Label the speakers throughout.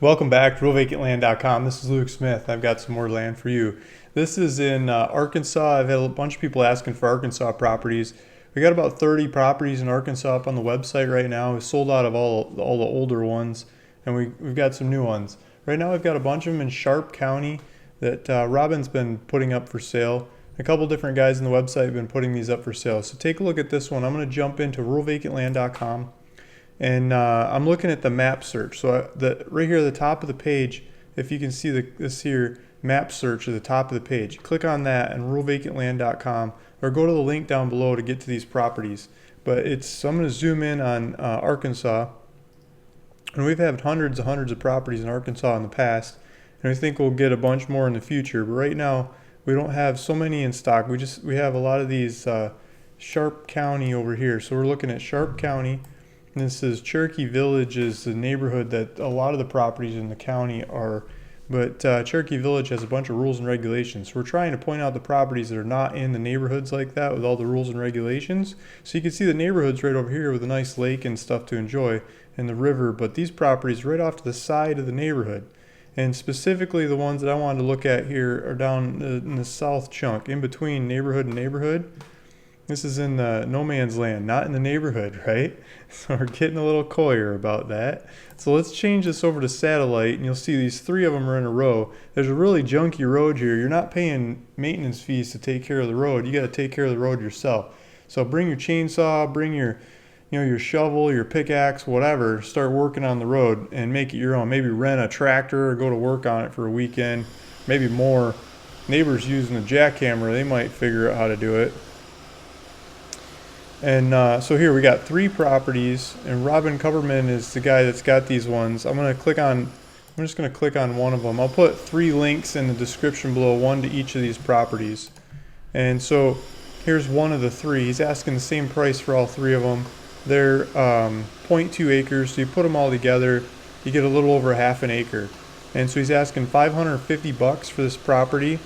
Speaker 1: Welcome back to realvacantland.com. This is Luke Smith. I've got some more land for you. This is in Arkansas. I've had a bunch of people asking for Arkansas properties. We got about 30 properties in Arkansas up on the website right now. We sold out of all the older ones, and we've got some new ones. Right now we've got a bunch of them in Sharp County that Robin's been putting up for sale. A couple different guys on the website have been putting these up for sale. So take a look at this one. I'm going to jump into realvacantland.com. And I'm looking at the map search. So right here at the top of the page, if you can see this here map search at the top of the page, click on that and rulevacantland.com, or go to the link down below to get to these properties. But so I'm going to zoom in on Arkansas, and we've had hundreds of properties in Arkansas in the past, and we think we'll get a bunch more in the future. But right now we don't have so many in stock. We have a lot of these Sharp County over here. So we're looking at Sharp County. This is Cherokee Village is the neighborhood that a lot of the properties in the county are, but Cherokee Village has a bunch of rules and regulations. So we're trying to point out the properties that are not in the neighborhoods like that with all the rules and regulations. So you can see the neighborhoods right over here with a nice lake and stuff to enjoy and the river, but these properties right off to the side of the neighborhood. And specifically the ones that I wanted to look at here are down in the south chunk, in between neighborhood and neighborhood. This is in the no man's land, not in the neighborhood, right? So we're getting a little coyer about that. So let's change this over to satellite, and you'll see these three of them are in a row. There's a really junky road here. You're not paying maintenance fees to take care of the road. You got to take care of the road yourself. So bring your chainsaw, bring your shovel, your pickaxe, whatever. Start working on the road and make it your own. Maybe rent a tractor or go to work on it for a weekend. Maybe more. Neighbors using a jackhammer, they might figure out how to do it. And so here we got 3 properties, and Robin Coverman is the guy that's got these ones. I'm just going to click on one of them. I'll put 3 links in the description below, one to each of these properties. And so here's one of the 3. He's asking the same price for all 3 of them. They're 0.2 acres, so you put them all together, you get a little over half an acre. And so he's asking $550 for this property.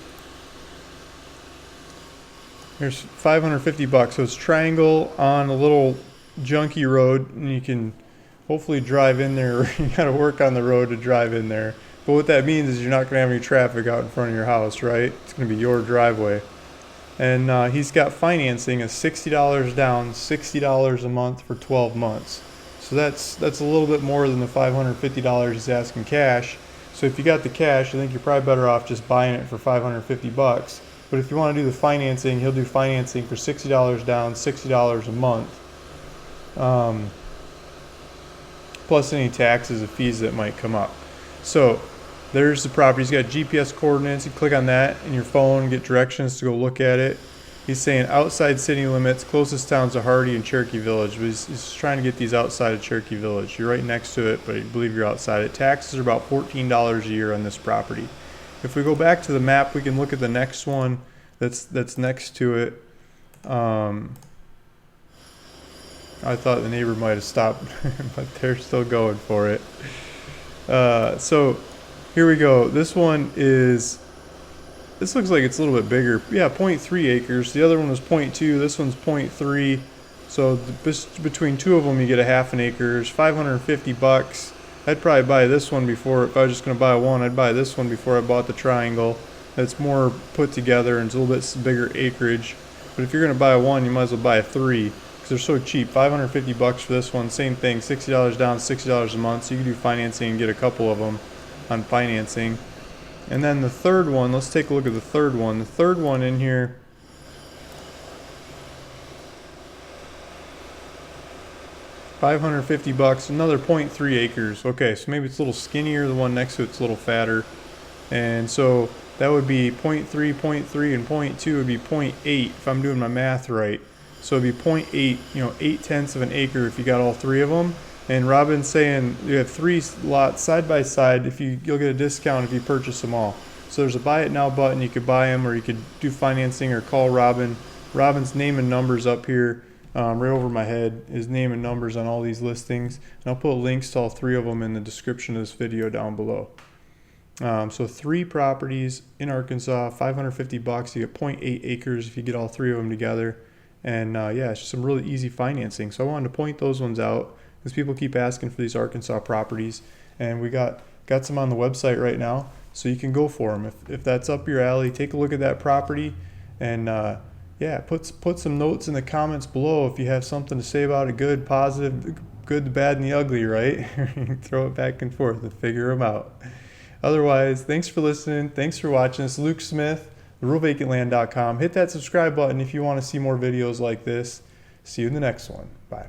Speaker 1: Here's $550. So it's triangle on a little junky road, and you can hopefully drive in there. You got to work on the road to drive in there. But what that means is you're not going to have any traffic out in front of your house, right? It's going to be your driveway. And he's got financing of $60 down, $60 a month for 12 months. So that's a little bit more than the $550 he's asking cash. So if you got the cash, I think you're probably better off just buying it for $550. But if you want to do the financing, he'll do financing for $60 down, $60 a month, plus any taxes and fees that might come up. So there's the property. He's got GPS coordinates. You click on that in your phone, get directions to go look at it. He's saying outside city limits, closest towns are Hardy and Cherokee Village. But he's trying to get these outside of Cherokee Village. You're right next to it, but I believe you're outside it. Taxes are about $14 a year on this property. If we go back to the map, we can look at the next one that's next to it. I thought the neighbor might have stopped, but they're still going for it. So here we go. This looks like it's a little bit bigger. Yeah, 0.3 acres. The other one was 0.2. This one's 0.3. So between 2 of them, you get a half an acre. It's $550. I'd probably buy this one before. If I was just going to buy one, I'd buy this one before I bought the triangle. It's more put together and it's a little bit bigger acreage. But if you're going to buy one, you might as well buy 3 because they're so cheap. $550 for this one. Same thing, $60 down, $60 a month. So you can do financing and get a couple of them on financing. And then the third one, let's take a look at the third one. The third one in here, $550, another 0.3 acres. Okay, so maybe it's a little skinnier. The one next to it's a little fatter. And so that would be 0.3, 0.3, and 0.2 would be 0.8 if I'm doing my math right. So it'd be 0.8, 0.8 of an acre if you got all 3 of them. And Robin's saying you have 3 lots side by side. You'll get a discount if you purchase them all. So there's a buy it now button. You could buy them, or you could do financing, or call Robin. Robin's name and numbers up here. Right over my head, his name and numbers on all these listings, and I'll put links to all 3 of them in the description of this video down below. So 3 properties in Arkansas, $550. You get 0.8 acres if you get all 3 of them together, and yeah, it's just some really easy financing. So I wanted to point those ones out because people keep asking for these Arkansas properties, and we got Got some on the website right now, so you can go for them. If that's up your alley, take a look at that property, and yeah, put some notes in the comments below if you have something to say about it, good, positive, good, the bad, and the ugly, right? Throw it back and forth and figure them out. Otherwise, thanks for listening. Thanks for watching. It's Luke Smith, realvacantland.com. Hit that subscribe button if you want to see more videos like this. See you in the next one. Bye.